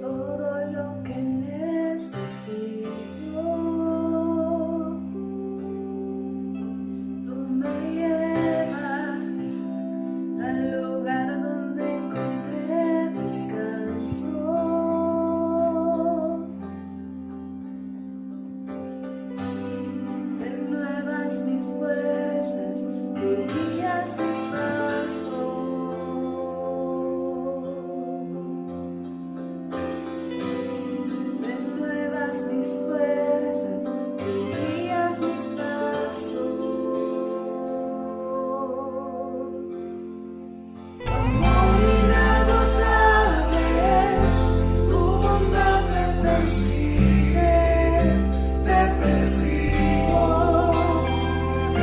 todo lo que necesito. Tú me llevas al lugar donde encontré descanso. Renuevas mis fuerzas, tú guías mis pasos. Mis fuerzas, tú guías mis pasos. Tu amor inagotable es, tu bondad me persigue, te persigo.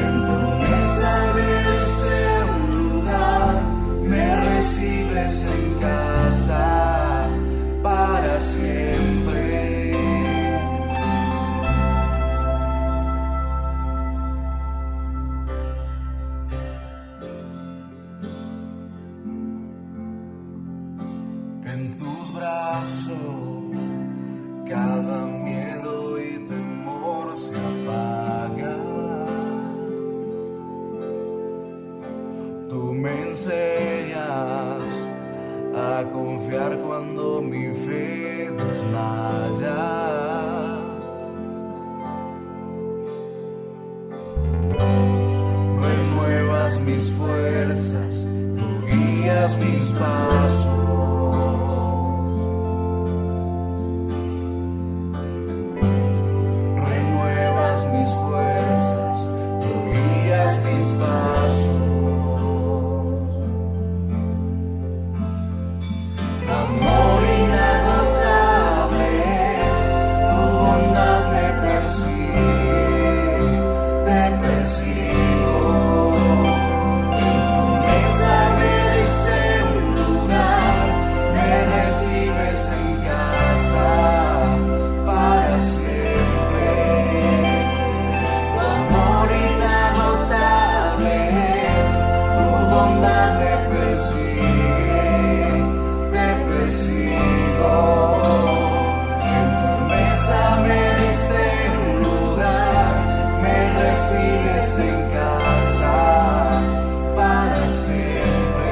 En tu mesa me diste un lugar, me recibes en casa para siempre. En tus brazos cada miedo y temor se apaga. Tú me enseñas a confiar cuando mi fe desmaya. Renuevas mis fuerzas, tú guías mis pasos. Mis fuerzas, tú guías mis pasos. Tu amor inagotable es, tu bondad me persigue, te persigo. En tu mesa me diste un lugar, me recibes en casa para siempre. Recibes en casa para siempre.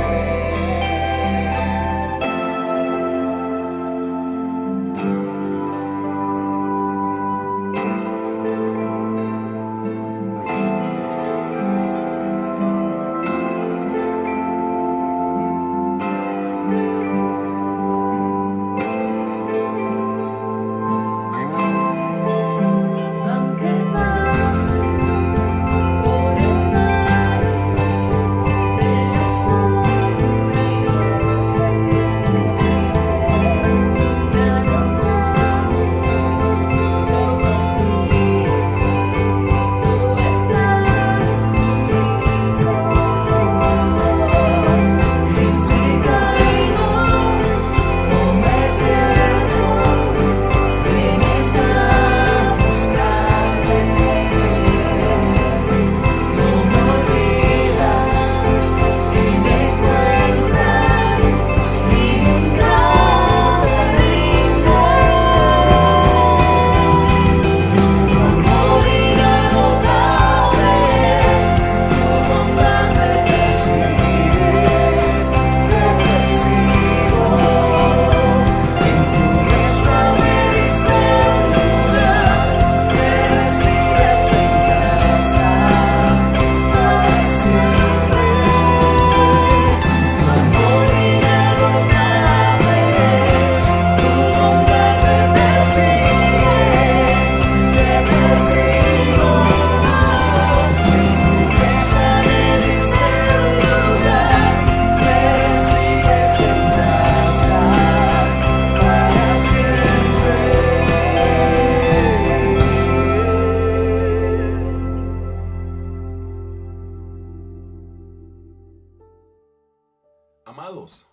Amados,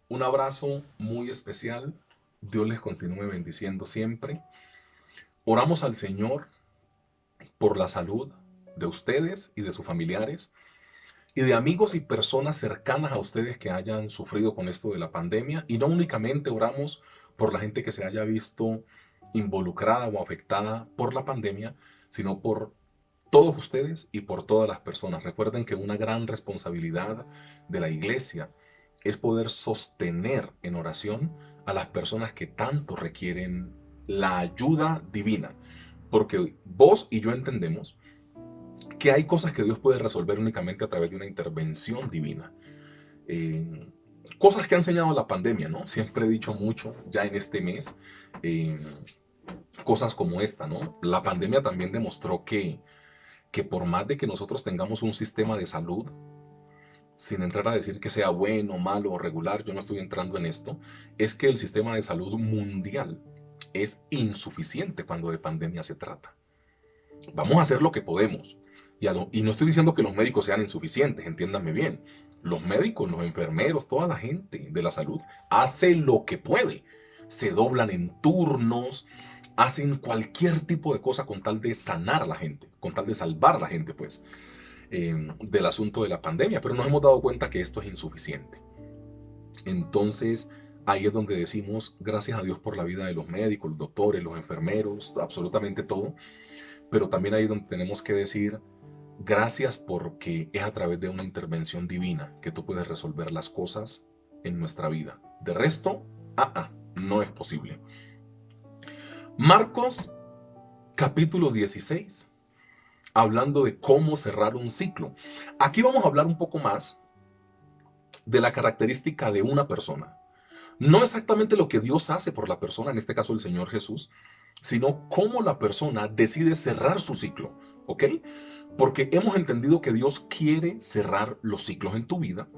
un abrazo muy especial. Dios les continúe bendiciendo siempre. Oramos al Señor por la salud de ustedes y de sus familiares y de amigos y personas cercanas a ustedes que hayan sufrido con esto de la pandemia. Y no únicamente oramos por la gente que se haya visto involucrada o afectada por la pandemia, sino por todos ustedes y por todas las personas. Recuerden que una gran responsabilidad de la iglesia es poder sostener en oración a las personas que tanto requieren la ayuda divina. Porque vos y yo entendemos que hay cosas que Dios puede resolver únicamente a través de una intervención divina. Cosas que ha enseñado la pandemia, ¿no? Siempre he dicho mucho ya en este mes, cosas como esta, ¿no? La pandemia también demostró que por más de que nosotros tengamos un sistema de salud, sin entrar a decir que sea bueno, malo o regular, yo no estoy entrando en esto, es que el sistema de salud mundial es insuficiente cuando de pandemia se trata. Vamos a hacer lo que podemos. Y no estoy diciendo que los médicos sean insuficientes, entiéndanme bien. Los médicos, los enfermeros, toda la gente de la salud hace lo que puede. Se doblan en turnos, hacen cualquier tipo de cosa con tal de sanar a la gente, con tal de salvar a la gente, pues, del asunto de la pandemia. Pero nos hemos dado cuenta que esto es insuficiente. Entonces, ahí es donde decimos, gracias a Dios por la vida de los médicos, los doctores, los enfermeros, absolutamente todo. Pero también ahí es donde tenemos que decir, gracias porque es a través de una intervención divina que tú puedes resolver las cosas en nuestra vida. De resto, no es posible. Marcos capítulo 16, hablando de cómo cerrar un ciclo. Aquí vamos a hablar un poco más de la característica de una persona. No exactamente lo que Dios hace por la persona, en este caso el Señor Jesús, sino cómo la persona decide cerrar su ciclo, ¿ok? Porque hemos entendido que Dios quiere cerrar los ciclos en tu vida.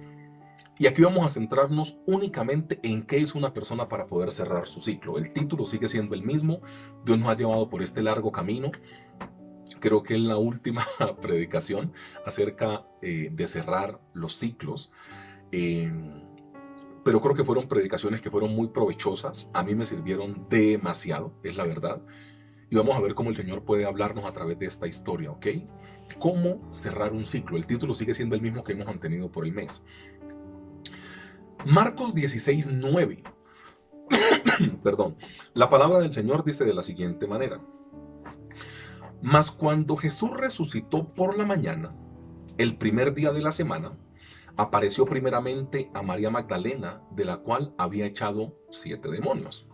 Y aquí vamos a centrarnos únicamente en qué es una persona para poder cerrar su ciclo. El título sigue siendo el mismo. Dios nos ha llevado por este largo camino. Creo que es la última predicación acerca de cerrar los ciclos. Pero creo que fueron predicaciones que fueron muy provechosas. A mí me sirvieron demasiado, es la verdad. Y vamos a ver cómo el Señor puede hablarnos a través de esta historia, ¿ok? ¿Cómo cerrar un ciclo? El título sigue siendo el mismo que hemos mantenido por el mes. Marcos 16:9. Perdón. La palabra del Señor dice de la siguiente manera. Mas cuando Jesús resucitó por la mañana, el primer día de la semana, apareció primeramente a María Magdalena, de la cual había echado 7 demonios.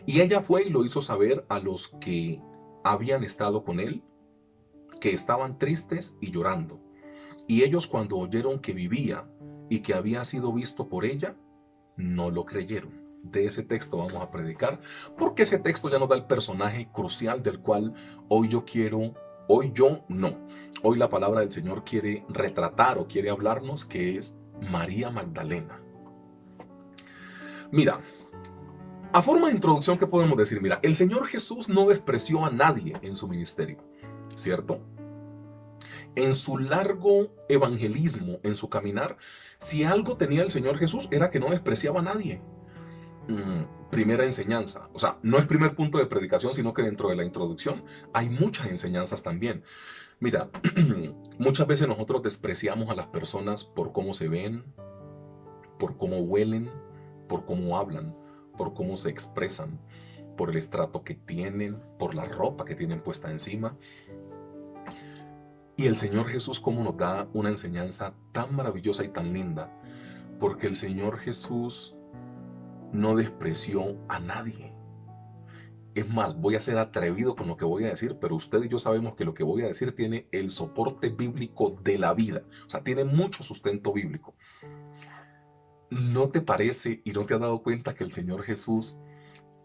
Y ella fue y lo hizo saber a los que habían estado con él, que estaban tristes y llorando. Y ellos, cuando oyeron que vivía y que había sido visto por ella, no lo creyeron. De ese texto vamos a predicar, porque ese texto ya nos da el personaje crucial del cual hoy la palabra del Señor quiere retratar o quiere hablarnos, que es María Magdalena. Mira, a forma de introducción, ¿qué podemos decir? Mira, el Señor Jesús no despreció a nadie en su ministerio, ¿cierto? En su largo evangelismo, en su caminar, si algo tenía el Señor Jesús era que no despreciaba a nadie. Primera enseñanza, o sea, no es primer punto de predicación, sino que dentro de la introducción hay muchas enseñanzas también. Mira, muchas veces nosotros despreciamos a las personas por cómo se ven, por cómo huelen, por cómo hablan, por cómo se expresan, por el estrato que tienen, por la ropa que tienen puesta encima. Y el Señor Jesús cómo nos da una enseñanza tan maravillosa y tan linda, porque el Señor Jesús no despreció a nadie. Es más, voy a ser atrevido con lo que voy a decir, pero usted y yo sabemos que lo que voy a decir tiene el soporte bíblico de la vida. O sea, tiene mucho sustento bíblico. ¿No te parece y no te has dado cuenta que el Señor Jesús,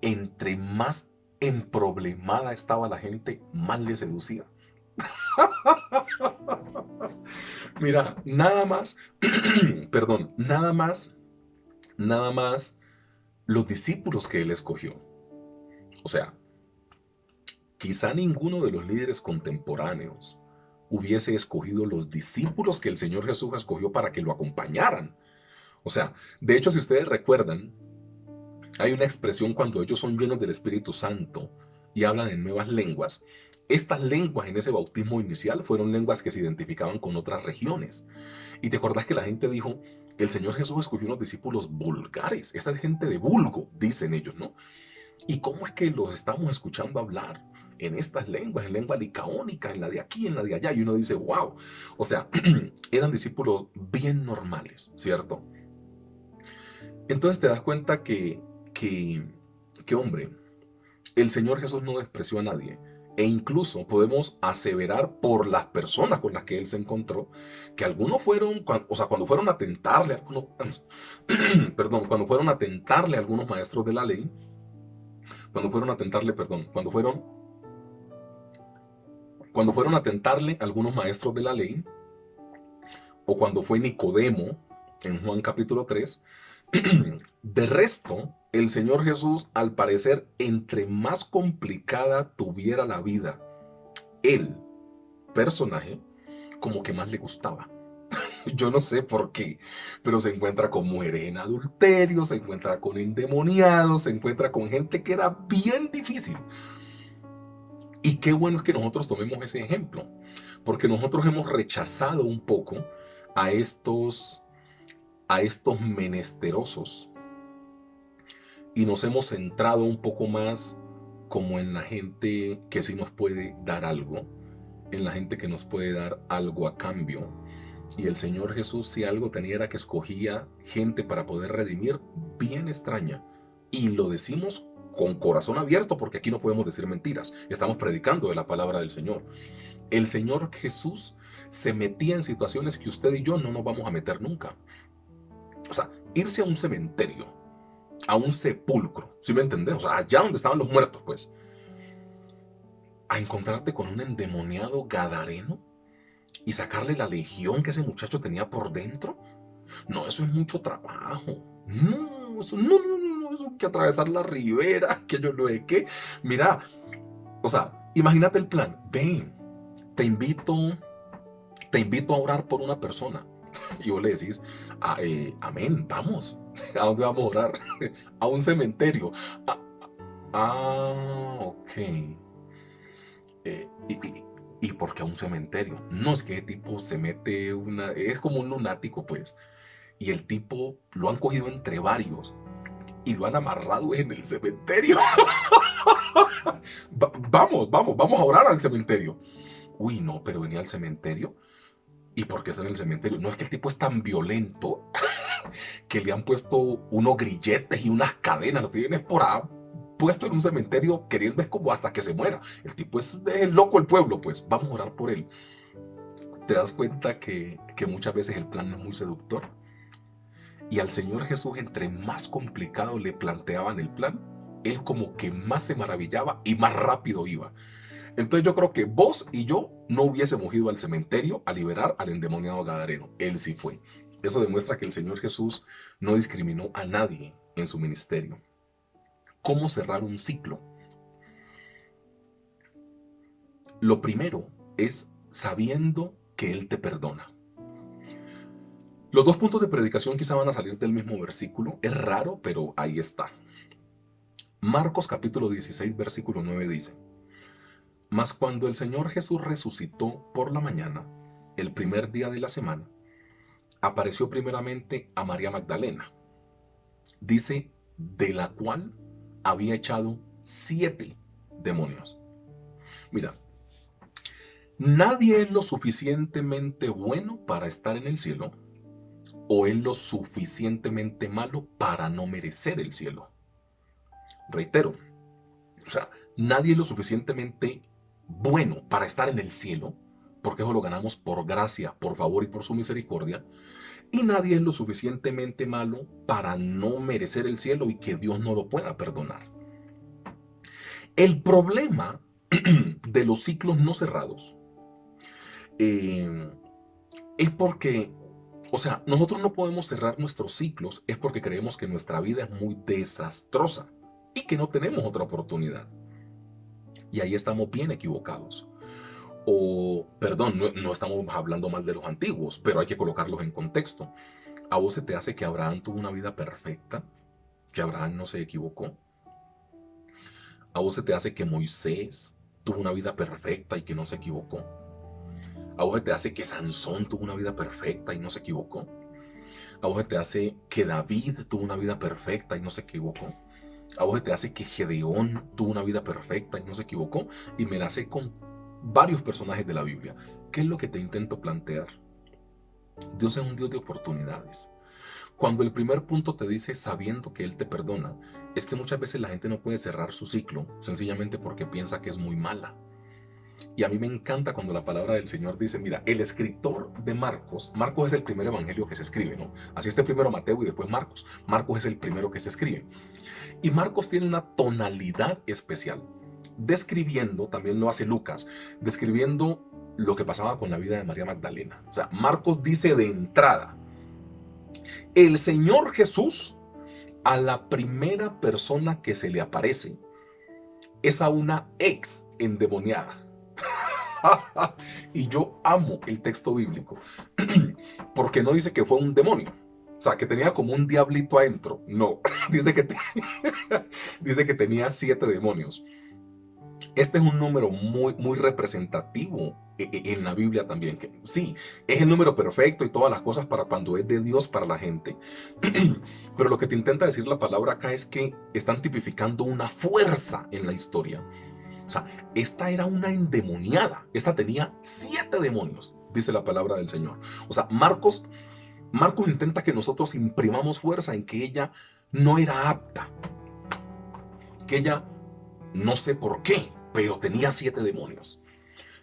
entre más emproblemada estaba la gente, más le seducía? Mira, nada más, nada más los discípulos que él escogió. O sea, quizá ninguno de los líderes contemporáneos hubiese escogido los discípulos que el Señor Jesús escogió para que lo acompañaran. O sea, de hecho, si ustedes recuerdan, hay una expresión cuando ellos son llenos del Espíritu Santo y hablan en nuevas lenguas. Estas lenguas en ese bautismo inicial fueron lenguas que se identificaban con otras regiones. Y te acordás que la gente dijo, El Señor Jesús escogió unos discípulos vulgares. Esta es gente de vulgo, dicen ellos, ¿no? ¿Y cómo es que los estamos escuchando hablar en estas lenguas, en lengua licaónica, en la de aquí, en la de allá? Y uno dice, wow. O sea, eran discípulos bien normales, ¿cierto? Entonces te das cuenta que hombre, el Señor Jesús no despreció a nadie. E incluso podemos aseverar por las personas con las que Él se encontró, que algunos fueron, o sea, cuando fueron a tentarle, algunos, perdón, cuando fueron a tentarle a algunos maestros de la ley, cuando fueron a tentarle, perdón, cuando fueron a tentarle a algunos maestros de la ley, o cuando fue Nicodemo, en Juan capítulo 3, de resto, el Señor Jesús, al parecer, entre más complicada tuviera la vida, el personaje, como que más le gustaba. Yo no sé por qué, pero se encuentra con mujeres en adulterio, se encuentra con endemoniados, se encuentra con gente que era bien difícil. Y qué bueno es que nosotros tomemos ese ejemplo, porque nosotros hemos rechazado un poco a estos menesterosos y nos hemos centrado un poco más como en la gente que sí nos puede dar algo, en la gente que nos puede dar algo a cambio. Y el Señor Jesús, si algo tenía, era que escogía gente para poder redimir bien extraña. Y lo decimos con corazón abierto, porque aquí no podemos decir mentiras. Estamos predicando de la palabra del Señor. El Señor Jesús se metía en situaciones que usted y yo no nos vamos a meter nunca. O sea, irse a un cementerio, a un sepulcro, ¿sí me entendés? O sea, allá donde estaban los muertos, pues, a encontrarte con un endemoniado gadareno y sacarle la legión que ese muchacho tenía por dentro. No, eso es mucho trabajo. No, eso hay que atravesar la ribera, que yo lo de qué. Mira, o sea, imagínate el plan. Ven, te invito a orar por una persona. Y vos le decís, amén, vamos. ¿A dónde vamos a orar? A un cementerio. Ok. ¿Y por qué a un cementerio? No, es que el tipo se mete es como un lunático, pues. Y el tipo lo han cogido entre varios y lo han amarrado en el cementerio. Vamos a orar al cementerio. Uy, no, pero venía al cementerio. ¿Y por qué está en el cementerio? No, es que el tipo es tan violento que le han puesto unos grilletes y unas cadenas, los tienen por ahí puesto en un cementerio queriendo es como hasta que se muera. El tipo es el loco del pueblo, pues vamos a orar por él. ¿Te das cuenta que muchas veces el plan no es muy seductor? Y al Señor Jesús, entre más complicado le planteaban el plan, Él como que más se maravillaba y más rápido iba. Entonces yo creo que vos y yo no hubiésemos ido al cementerio a liberar al endemoniado gadareno. Él sí fue. Eso demuestra que el Señor Jesús no discriminó a nadie en su ministerio. ¿Cómo cerrar un ciclo? Lo primero es sabiendo que Él te perdona. Los dos puntos de predicación quizá van a salir del mismo versículo. Es raro, pero ahí está. Marcos capítulo 16, versículo 9 dice: Mas cuando el Señor Jesús resucitó por la mañana, el primer día de la semana, apareció primeramente a María Magdalena. Dice, de la cual había echado 7 demonios. Mira, nadie es lo suficientemente bueno para estar en el cielo, o es lo suficientemente malo para no merecer el cielo. Reitero, o sea, nadie es lo suficientemente bueno para estar en el cielo, porque eso lo ganamos por gracia, por favor y por su misericordia, y nadie es lo suficientemente malo para no merecer el cielo y que Dios no lo pueda perdonar. El problema de los ciclos no cerrados es porque, o sea, nosotros no podemos cerrar nuestros ciclos, es porque creemos que nuestra vida es muy desastrosa y que no tenemos otra oportunidad. Y ahí estamos bien equivocados. O, perdón, no estamos hablando mal de los antiguos, pero hay que colocarlos en contexto. ¿A vos se te hace que Abraham tuvo una vida perfecta? ¿Que Abraham no se equivocó? ¿A vos se te hace que Moisés tuvo una vida perfecta y que no se equivocó? ¿A vos se te hace que Sansón tuvo una vida perfecta y no se equivocó? A vos te hace que David tuvo una vida perfecta y no se equivocó. A vos te hace que Gedeón tuvo una vida perfecta y no se equivocó. Y me la sé con varios personajes de la Biblia. ¿Qué es lo que te intento plantear? Dios es un Dios de oportunidades. Cuando el primer punto te dice sabiendo que Él te perdona, es que muchas veces la gente no puede cerrar su ciclo sencillamente porque piensa que es muy mala. Y a mí me encanta cuando la palabra del Señor dice, mira, el escritor de Marcos, Marcos es el primer evangelio que se escribe, ¿no? Así está primero Mateo y después Marcos. Marcos es el primero que se escribe. Y Marcos tiene una tonalidad especial, describiendo, también lo hace Lucas, describiendo lo que pasaba con la vida de María Magdalena. O sea, Marcos dice de entrada, el Señor Jesús a la primera persona que se le aparece es a una ex endemoniada. Y yo amo el texto bíblico porque no dice que fue un demonio, o sea, que tenía como un diablito adentro. No, dice que tenía 7 demonios. Este es un número muy representativo en la Biblia también. Que sí, es el número perfecto y todas las cosas para cuando es de Dios para la gente. Pero lo que te intenta decir la palabra acá es que están tipificando una fuerza en la historia. O sea, esta era una endemoniada. Esta tenía 7 demonios, dice la palabra del Señor. O sea, Marcos intenta que nosotros imprimamos fuerza en que ella no era apta. Que ella, no sé por qué, pero tenía 7 demonios.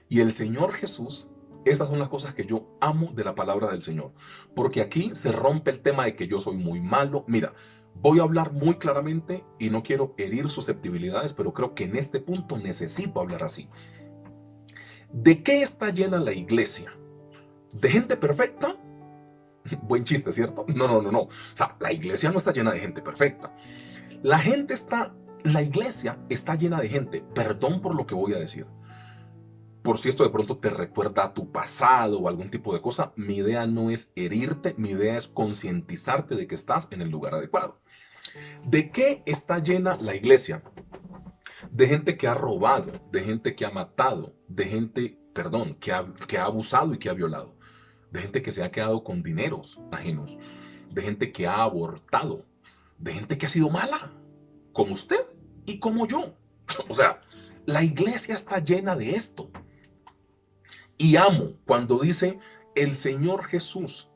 Y el Señor Jesús, estas son las cosas que yo amo de la palabra del Señor. Porque aquí se rompe el tema de que yo soy muy malo. Mira, voy a hablar muy claramente y no quiero herir susceptibilidades, pero creo que en este punto necesito hablar así. ¿De qué está llena la iglesia? ¿De gente perfecta? Buen chiste, ¿cierto? No. O sea, la iglesia no está llena de gente perfecta. La iglesia está llena de gente, perdón por lo que voy a decir. Por si esto de pronto te recuerda a tu pasado o algún tipo de cosa, mi idea no es herirte, mi idea es concientizarte de que estás en el lugar adecuado. ¿De qué está llena la iglesia? De gente que ha robado, de gente que ha matado, de gente, perdón, que ha abusado y que ha violado, de gente que se ha quedado con dineros ajenos, de gente que ha abortado, de gente que ha sido mala, como usted y como yo. O sea, la iglesia está llena de esto. Y amo cuando dice el Señor Jesús,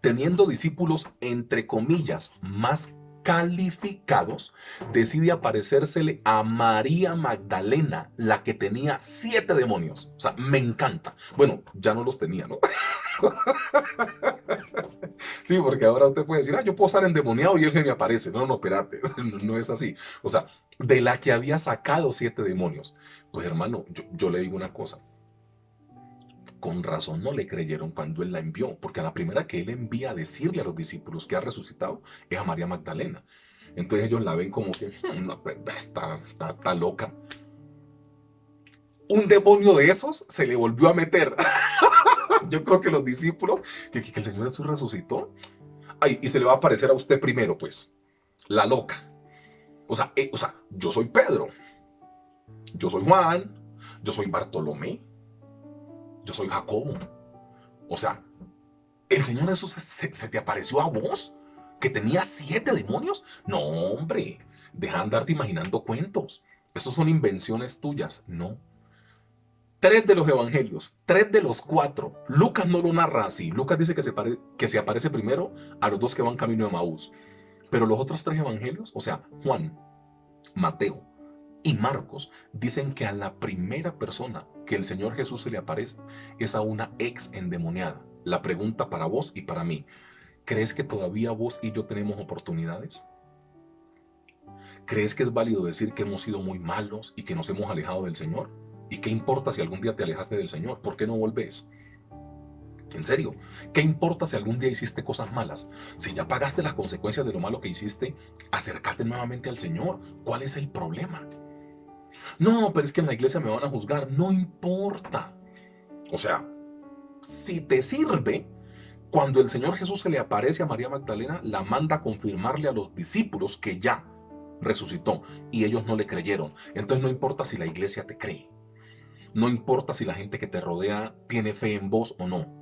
teniendo discípulos entre comillas más calificados, decide aparecérsele a María Magdalena, la que tenía 7 demonios. O sea, me encanta. Bueno, ya no los tenía, ¿no? Sí, porque ahora usted puede decir, yo puedo estar endemoniado y él me aparece. No, espérate, no es así. O sea, de la que había sacado 7 demonios. Pues hermano, yo le digo una cosa. Con razón no le creyeron cuando él la envió, porque a la primera que él envía a decirle a los discípulos que ha resucitado es a María Magdalena. Entonces ellos la ven como que, no, está loca. Un demonio de esos se le volvió a meter. Yo creo que los discípulos, que el Señor Jesús resucitó, y se le va a aparecer a usted primero, pues, la loca. O sea, yo soy Pedro, yo soy Juan, yo soy Bartolomé, yo soy Jacobo. O sea, ¿el Señor Jesús se te apareció a vos? ¿Que tenía 7 demonios? No, hombre, deja de andarte imaginando cuentos. Esos son invenciones tuyas. No. 3 de los evangelios, 3 de los 4. Lucas no lo narra así. Lucas dice que se aparece primero a los 2 que van camino de Maús. Pero los otros 3 evangelios, o sea, Juan, Mateo y Marcos, dicen que a la primera persona que el Señor Jesús se le aparece es a una ex endemoniada. La pregunta para vos y para mí, ¿crees que todavía vos y yo tenemos oportunidades? ¿Crees que es válido decir que hemos sido muy malos y que nos hemos alejado del Señor? ¿Y qué importa si algún día te alejaste del Señor? ¿Por qué no volvés? En serio, ¿qué importa si algún día hiciste cosas malas? Si ya pagaste las consecuencias de lo malo que hiciste, acércate nuevamente al Señor. ¿Cuál es el problema? No, pero es que en la iglesia me van a juzgar. No importa. O sea, si te sirve, cuando el Señor Jesús se le aparece a María Magdalena, la manda a confirmarle a los discípulos que ya resucitó y ellos no le creyeron. Entonces no importa si la iglesia te cree. No importa si la gente que te rodea tiene fe en vos o no.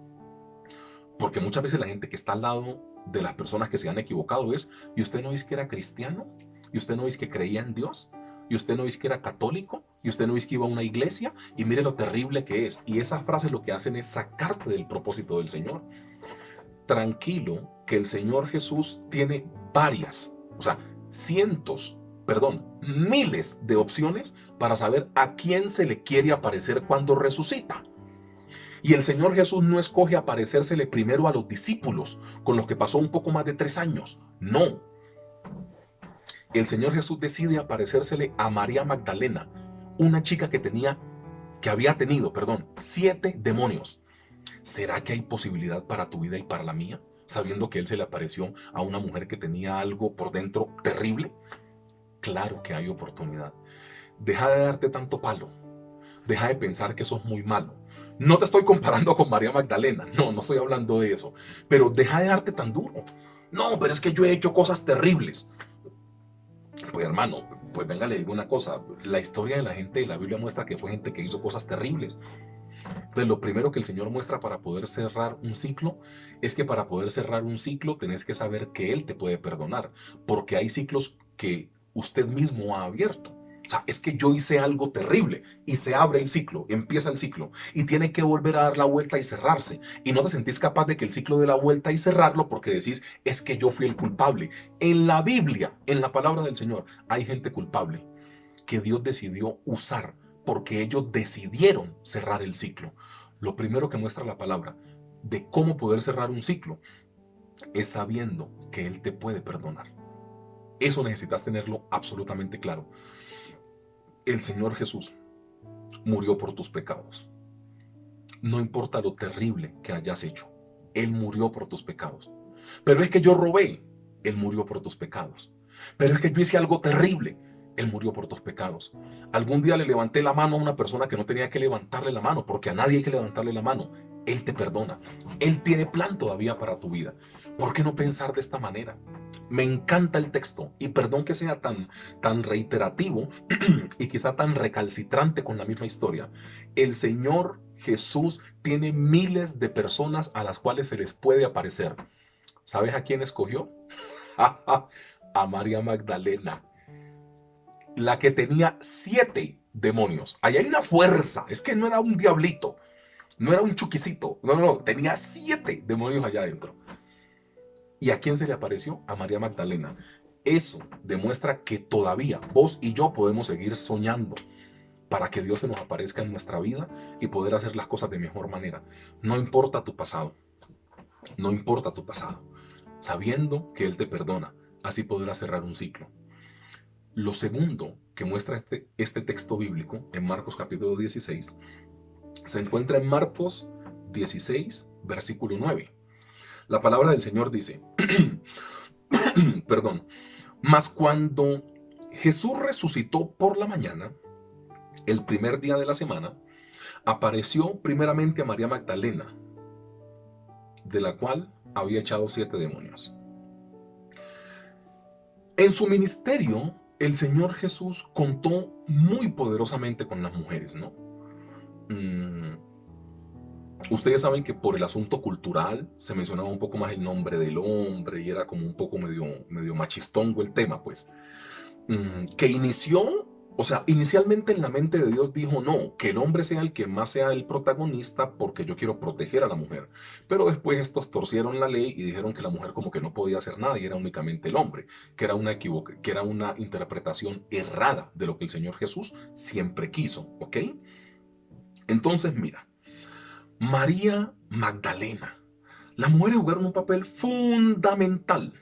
Porque muchas veces la gente que está al lado de las personas que se han equivocado es: ¿y usted no dice que era cristiano? ¿Y usted no dice que creía en Dios? ¿Y usted no dice que era católico? ¿Y usted no dice que iba a una iglesia? Y mire lo terrible que es. Y esas frases lo que hacen es sacarte del propósito del Señor. Tranquilo, que el Señor Jesús tiene miles de opciones para saber a quién se le quiere aparecer cuando resucita. Y el Señor Jesús no escoge aparecérsele primero a los discípulos, con los que pasó un poco más de 3 años. No. El Señor Jesús decide aparecérsele a María Magdalena, una chica que había tenido 7 demonios. ¿Será que hay posibilidad para tu vida y para la mía? Sabiendo que Él se le apareció a una mujer que tenía algo por dentro terrible. Claro que hay oportunidad. Deja de darte tanto palo. Deja de pensar que sos muy malo. No te estoy comparando con María Magdalena. No estoy hablando de eso. Pero deja de darte tan duro. No, pero es que yo he hecho cosas terribles. Pues hermano, pues venga, le digo una cosa. La historia de la gente de la Biblia muestra que fue gente que hizo cosas terribles. Entonces, lo primero que el Señor muestra para poder cerrar un ciclo es que para poder cerrar un ciclo tenés que saber que Él te puede perdonar, porque hay ciclos que usted mismo ha abierto. O sea, es que yo hice algo terrible y se abre el ciclo, empieza el ciclo y tiene que volver a dar la vuelta y cerrarse. Y no te sentís capaz de que el ciclo dé la vuelta y cerrarlo porque decís: es que yo fui el culpable. En la Biblia, en la palabra del Señor, hay gente culpable que Dios decidió usar porque ellos decidieron cerrar el ciclo. Lo primero que muestra la palabra de cómo poder cerrar un ciclo es sabiendo que Él te puede perdonar. Eso necesitas tenerlo absolutamente claro. El Señor Jesús murió por tus pecados. No importa lo terrible que hayas hecho, Él murió por tus pecados. Pero es que yo robé, Él murió por tus pecados. Pero es que yo hice algo terrible, Él murió por tus pecados. Algún día le levanté la mano a una persona que no tenía que levantarle la mano, porque a nadie hay que levantarle la mano. Él te perdona. Él tiene plan todavía para tu vida. ¿Por qué no pensar de esta manera? Me encanta el texto, y perdón que sea tan reiterativo y quizá tan recalcitrante con la misma historia. El Señor Jesús tiene miles de personas a las cuales se les puede aparecer. ¿Sabes a quién escogió? A María Magdalena, la que tenía 7 demonios. Ahí hay una fuerza. Es que no era un diablito, no era un chuquicito. No, tenía 7 demonios allá adentro. ¿Y a quién se le apareció? A María Magdalena. Eso demuestra que todavía vos y yo podemos seguir soñando para que Dios se nos aparezca en nuestra vida y poder hacer las cosas de mejor manera. No importa tu pasado. No importa tu pasado. Sabiendo que Él te perdona, así podrás cerrar un ciclo. Lo segundo que muestra este texto bíblico en Marcos capítulo 16 se encuentra en Marcos 16, versículo 9. La palabra del Señor dice, mas cuando Jesús resucitó por la mañana, el primer día de la semana, apareció primeramente a María Magdalena, de la cual había echado 7 demonios. En su ministerio, el Señor Jesús contó muy poderosamente con las mujeres, ¿no? Ustedes saben que por el asunto cultural se mencionaba un poco más el nombre del hombre y era como un poco medio machistongo el tema, pues. Que inicialmente en la mente de Dios dijo: no, que el hombre sea el que más sea el protagonista porque yo quiero proteger a la mujer. Pero después estos torcieron la ley y dijeron que la mujer como que no podía hacer nada y era únicamente el hombre, que era una interpretación errada de lo que el Señor Jesús siempre quiso, ¿ok? Entonces mira, María Magdalena, las mujeres jugaron un papel fundamental.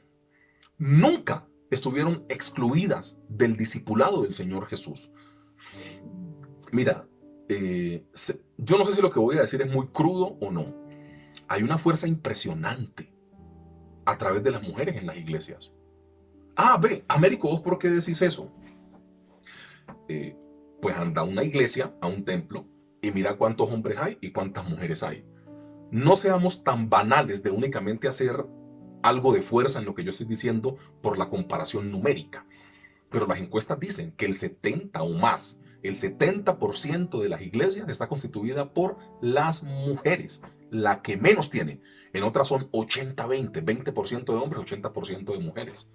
Nunca estuvieron excluidas del discipulado del Señor Jesús. Mira, yo no sé si lo que voy a decir es muy crudo o no. Hay una fuerza impresionante a través de las mujeres en las iglesias. Américo, ¿vos por qué decís eso? Pues anda a una iglesia, a un templo, y mira cuántos hombres hay y cuántas mujeres hay. No seamos tan banales de únicamente hacer algo de fuerza en lo que yo estoy diciendo por la comparación numérica. Pero las encuestas dicen que el 70 o más, el 70% de las iglesias está constituida por las mujeres. la que menos tiene. En otras son 80-20, 20% de hombres, 80% de mujeres.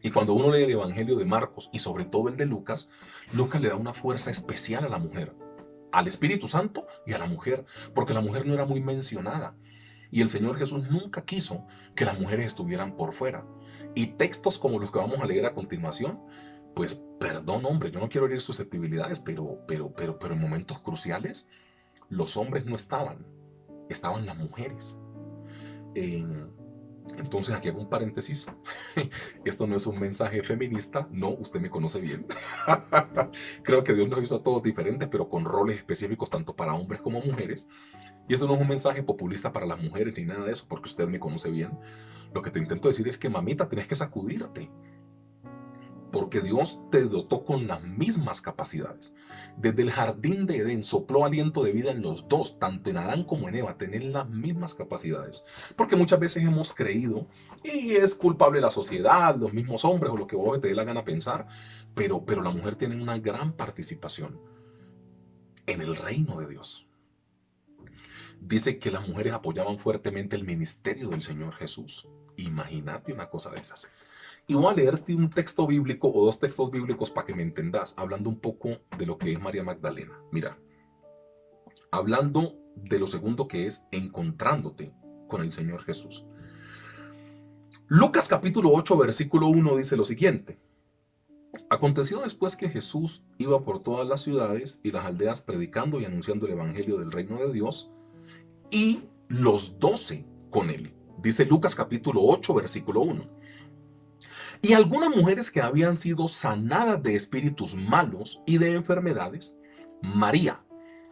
Y cuando uno lee el Evangelio de Marcos y sobre todo el de Lucas, Lucas le da una fuerza especial a la mujer, al Espíritu Santo y a la mujer, porque la mujer no era muy mencionada. Y el Señor Jesús nunca quiso que las mujeres estuvieran por fuera. Y textos como los que vamos a leer a continuación, pues perdón hombre, yo no quiero herir susceptibilidades, pero en momentos cruciales los hombres no estaban, estaban las mujeres. Entonces aquí hago un paréntesis. Esto no es un mensaje feminista, no, usted me conoce bien. Creo que Dios nos hizo a todos diferentes, pero con roles específicos tanto para hombres como mujeres. Y eso no es un mensaje populista para las mujeres ni nada de eso, porque usted me conoce bien. Lo que te intento decir es que, mamita, tienes que sacudirte, porque Dios te dotó con las mismas capacidades. Desde el jardín de Edén sopló aliento de vida en los dos, tanto en Adán como en Eva, tener las mismas capacidades. Porque muchas veces hemos creído, y es culpable la sociedad, los mismos hombres o lo que vos te dé la gana pensar, pero la mujer tiene una gran participación en el reino de Dios. Dice que las mujeres apoyaban fuertemente el ministerio del Señor Jesús. Imagínate una cosa de esas. Y voy a leerte un texto bíblico o dos textos bíblicos para que me entendas, hablando un poco de lo que es María Magdalena. Mira, hablando de lo segundo que es encontrándote con el Señor Jesús. Lucas capítulo 8, versículo 1 dice lo siguiente. Aconteció después que Jesús iba por todas las ciudades y las aldeas predicando y anunciando el evangelio del reino de Dios, y los 12 con él. Dice Lucas capítulo 8, versículo 1. Y algunas mujeres que habían sido sanadas de espíritus malos y de enfermedades, María,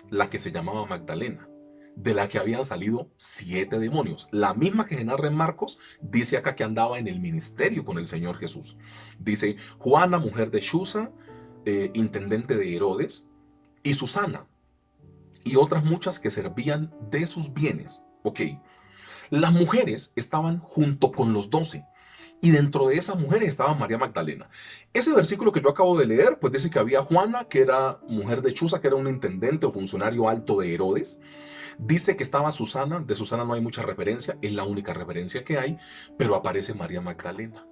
la que se llamaba Magdalena, de la que habían salido 7 demonios, la misma que se narra en Marcos, dice acá que andaba en el ministerio con el Señor Jesús. Dice Juana, mujer de Chuza, intendente de Herodes, y Susana, y otras muchas que servían de sus bienes. Ok, las mujeres estaban junto con los 12. Y dentro de esas mujeres estaba María Magdalena. Ese versículo que yo acabo de leer, pues dice que había Juana, que era mujer de Chuza, que era un intendente o funcionario alto de Herodes. Dice que estaba Susana, de Susana no hay mucha referencia, es la única referencia que hay, pero aparece María Magdalena,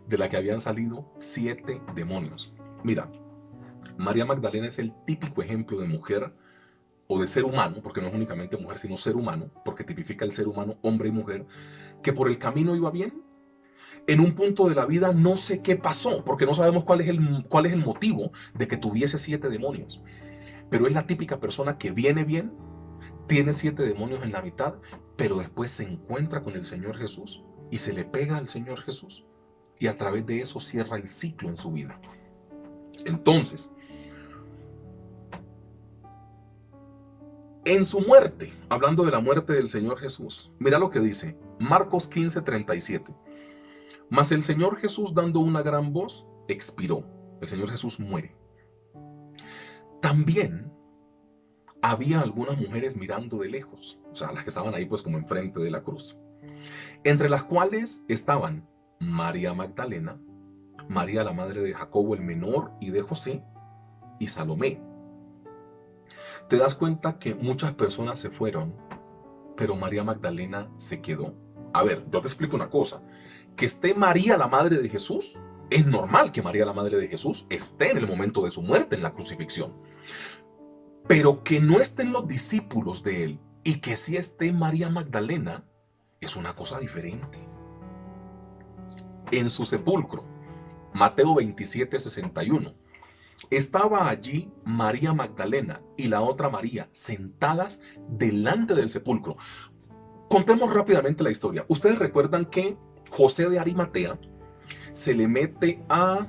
de la que habían salido 7 demonios. Mira, María Magdalena es el típico ejemplo de mujer o de ser humano, porque no es únicamente mujer, sino ser humano, porque tipifica el ser humano, hombre y mujer, que por el camino iba bien. En un punto de la vida no sé qué pasó, porque no sabemos cuál es el motivo de que tuviese 7 demonios. Pero es la típica persona que viene bien, tiene 7 demonios en la mitad, pero después se encuentra con el Señor Jesús y se le pega al Señor Jesús. Y a través de eso cierra el ciclo en su vida. Entonces, en su muerte, hablando de la muerte del Señor Jesús, mira lo que dice Marcos 15:37. Mas el Señor Jesús, dando una gran voz, expiró. El Señor Jesús muere. También había algunas mujeres mirando de lejos, o sea, las que estaban ahí pues como enfrente de la cruz, entre las cuales estaban María Magdalena, María la madre de Jacobo el menor y de José, y Salomé. Te das cuenta que muchas personas se fueron, pero María Magdalena se quedó. A ver, yo te explico una cosa. Que esté María la madre de Jesús, es normal que María la madre de Jesús esté en el momento de su muerte, en la crucifixión. Pero que no estén los discípulos de él y que sí esté María Magdalena es una cosa diferente. En su sepulcro, Mateo 27:61, estaba allí María Magdalena y la otra María sentadas delante del sepulcro. Contemos rápidamente la historia. Ustedes recuerdan que José de Arimatea se le mete a,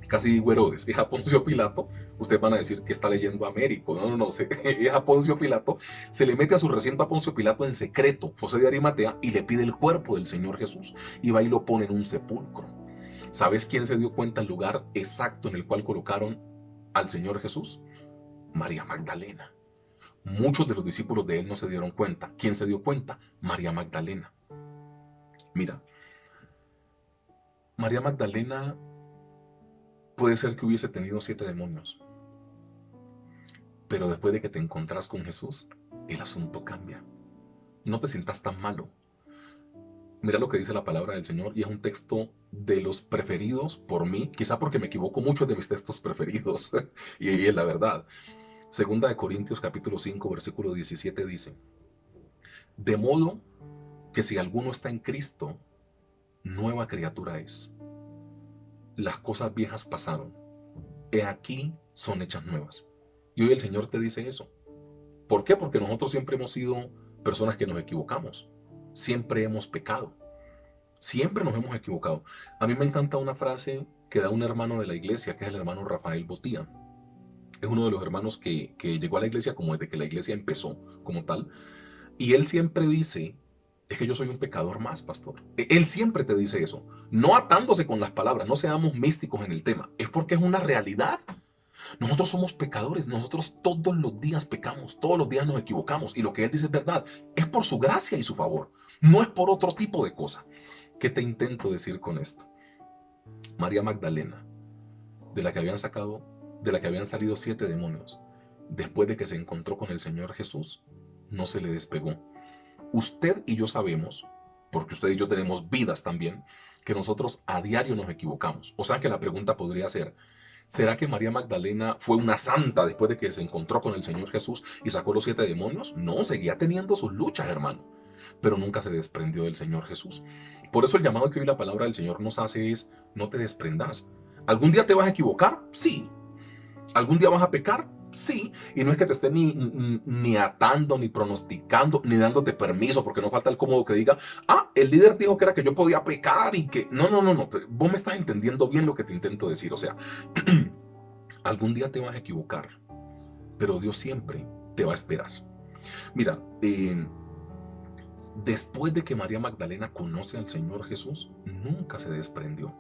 casi digo Herodes, es a Poncio Pilato. Ustedes van a decir que está leyendo Américo. No, es a Poncio Pilato. Se le mete a su recinto a Poncio Pilato en secreto, José de Arimatea, y le pide el cuerpo del Señor Jesús. Y va y lo pone en un sepulcro. ¿Sabes quién se dio cuenta del lugar exacto en el cual colocaron al Señor Jesús? María Magdalena. Muchos de los discípulos de él no se dieron cuenta. ¿Quién se dio cuenta? María Magdalena. Mira, María Magdalena puede ser que hubiese tenido 7 demonios, pero después de que te encontrás con Jesús, el asunto cambia. no te sientas tan malo. Mira lo que dice la palabra del Señor, y es un texto de los preferidos por mí, quizá porque me equivoco mucho de mis textos preferidos, y es la verdad. Segunda de Corintios capítulo 5, versículo 17 dice: de modo que si alguno está en Cristo, nueva criatura es. Las cosas viejas pasaron, he aquí son hechas nuevas. Y hoy el Señor te dice eso. ¿Por qué? Porque nosotros siempre hemos sido personas que nos equivocamos. Siempre hemos pecado. Siempre nos hemos equivocado. A mí me encanta una frase que da un hermano de la iglesia, que es el hermano Rafael Botía. Es uno de los hermanos que llegó a la iglesia como desde que la iglesia empezó como tal. Y él siempre dice, es que yo soy un pecador más, pastor. Él siempre te dice eso. No atándose con las palabras, no seamos místicos en el tema. Es porque es una realidad. Nosotros somos pecadores, nosotros todos los días pecamos, todos los días nos equivocamos, y lo que él dice es verdad, es por su gracia y su favor, no es por otro tipo de cosa. ¿Qué te intento decir con esto? María Magdalena, de la que habían salido 7 demonios, después de que se encontró con el Señor Jesús, no se le despegó. Usted y yo sabemos, porque usted y yo tenemos vidas también, que nosotros a diario nos equivocamos. O sea que la pregunta podría ser: ¿será que María Magdalena fue una santa después de que se encontró con el Señor Jesús y sacó los 7 demonios? No, seguía teniendo sus luchas, hermano, pero nunca se desprendió del Señor Jesús. Por eso el llamado que hoy la palabra del Señor nos hace es: no te desprendas. ¿Algún día te vas a equivocar? Sí. ¿Algún día vas a pecar? Sí. Y no es que te esté ni atando, ni pronosticando, ni dándote permiso, porque no falta el cómodo que diga: el líder dijo que era que yo podía pecar y que... No. Vos me estás entendiendo bien lo que te intento decir. O sea, algún día te vas a equivocar, pero Dios siempre te va a esperar. Mira, después de que María Magdalena conoce al Señor Jesús, nunca se desprendió.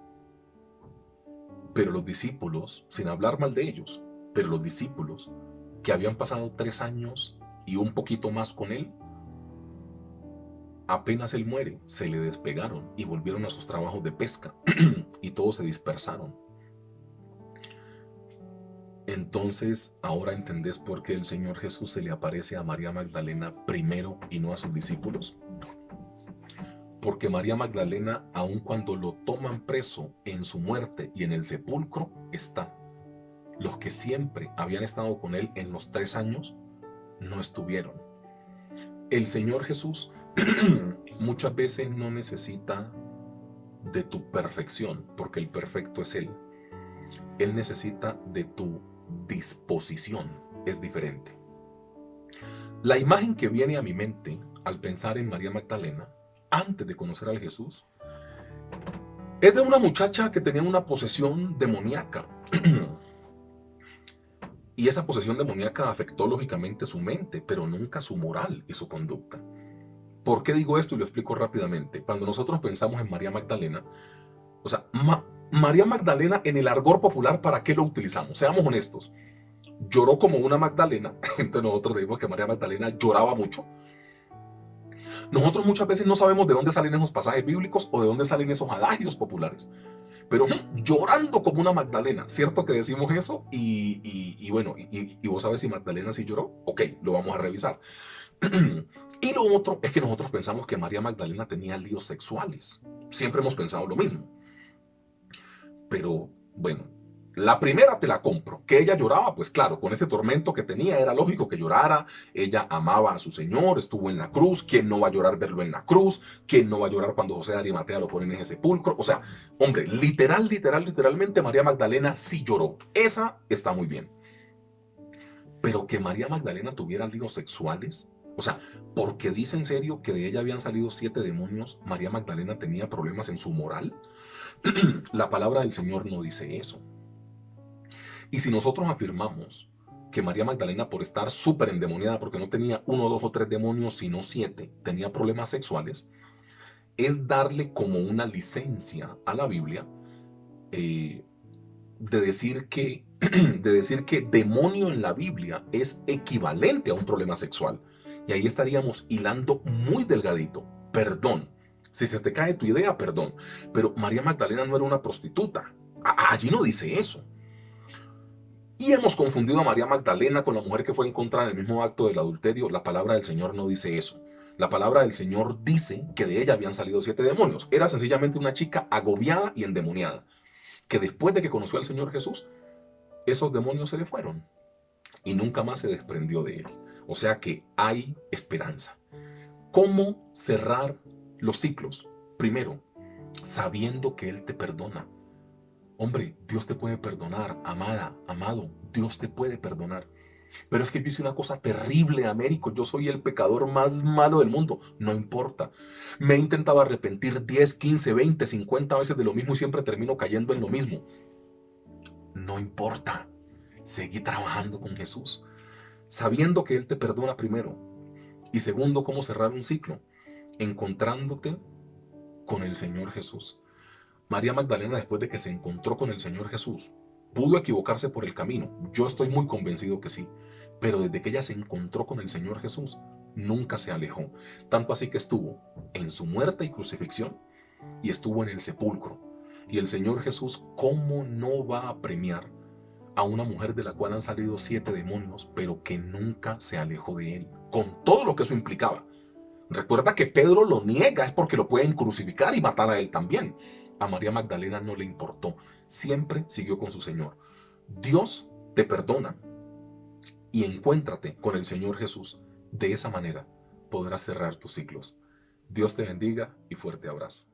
Pero los discípulos, sin hablar mal de ellos, pero los discípulos que habían pasado 3 años y un poquito más con él, apenas él muere, se le despegaron y volvieron a sus trabajos de pesca y todos se dispersaron. Entonces, ahora entendés por qué el Señor Jesús se le aparece a María Magdalena primero y no a sus discípulos. Porque María Magdalena, aun cuando lo toman preso en su muerte y en el sepulcro, está. Los que siempre habían estado con él en los 3 años, no estuvieron. El Señor Jesús muchas veces no necesita de tu perfección, porque el perfecto es Él. Él necesita de tu disposición, es diferente. La imagen que viene a mi mente al pensar en María Magdalena, antes de conocer al Jesús, es de una muchacha que tenía una posesión demoníaca. Y esa posesión demoníaca afectó lógicamente su mente, pero nunca su moral y su conducta. ¿Por qué digo esto? Y lo explico rápidamente. Cuando nosotros pensamos en María Magdalena, o sea, María Magdalena en el argot popular, ¿para qué lo utilizamos? Seamos honestos. Lloró como una Magdalena, entonces nosotros decimos que María Magdalena lloraba mucho. Nosotros muchas veces no sabemos de dónde salen esos pasajes bíblicos o de dónde salen esos adagios populares. Pero llorando como una Magdalena, ¿cierto que decimos eso? Y bueno, vos sabes si Magdalena sí lloró. Ok, lo vamos a revisar. Y lo otro es que nosotros pensamos que María Magdalena tenía líos sexuales. Siempre hemos pensado lo mismo. Pero bueno, la primera te la compro. Que ella lloraba, pues claro, con este tormento que tenía era lógico que llorara. Ella amaba a su Señor, estuvo en la cruz. ¿Quién no va a llorar verlo en la cruz? ¿Quién no va a llorar cuando José de Arimatea lo ponen en ese sepulcro? O sea, hombre, literalmente María Magdalena sí lloró. Esa está muy bien. Pero que María Magdalena tuviera líos sexuales, o sea, porque dice en serio que de ella habían salido 7 demonios, María Magdalena tenía problemas en su moral. La palabra del Señor no dice eso. Y si nosotros afirmamos que María Magdalena, por estar súper endemoniada, porque no tenía 1, 2 o 3 demonios, sino 7, tenía problemas sexuales, es darle como una licencia a la Biblia de decir que demonio en la Biblia es equivalente a un problema sexual. Y ahí estaríamos hilando muy delgadito. Perdón. Si se te cae tu idea, perdón. Pero María Magdalena no era una prostituta. Allí no dice eso. Y hemos confundido a María Magdalena con la mujer que fue encontrada en el mismo acto del adulterio. La palabra del Señor no dice eso. La palabra del Señor dice que de ella habían salido 7 demonios. Era sencillamente una chica agobiada y endemoniada, que después de que conoció al Señor Jesús, esos demonios se le fueron y nunca más se desprendió de él. O sea que hay esperanza. ¿Cómo cerrar los ciclos? Primero, sabiendo que Él te perdona. Hombre, Dios te puede perdonar, amada, amado, Dios te puede perdonar. Pero es que yo hice una cosa terrible, Américo. Yo soy el pecador más malo del mundo. No importa. Me he intentado arrepentir 10, 15, 20, 50 veces de lo mismo y siempre termino cayendo en lo mismo. No importa. Seguí trabajando con Jesús, sabiendo que Él te perdona primero. Y segundo, cómo cerrar un ciclo, encontrándote con el Señor Jesús. María Magdalena, después de que se encontró con el Señor Jesús, pudo equivocarse por el camino. Yo estoy muy convencido que sí. Pero desde que ella se encontró con el Señor Jesús, nunca se alejó. Tanto así que estuvo en su muerte y crucifixión y estuvo en el sepulcro. Y el Señor Jesús, ¿cómo no va a premiar a una mujer de la cual han salido 7 demonios, pero que nunca se alejó de Él, con todo lo que eso implicaba? Recuerda que Pedro lo niega, es porque lo pueden crucificar y matar a él también. A María Magdalena no le importó, siempre siguió con su Señor. Dios te perdona y encuéntrate con el Señor Jesús. De esa manera podrás cerrar tus ciclos. Dios te bendiga y fuerte abrazo.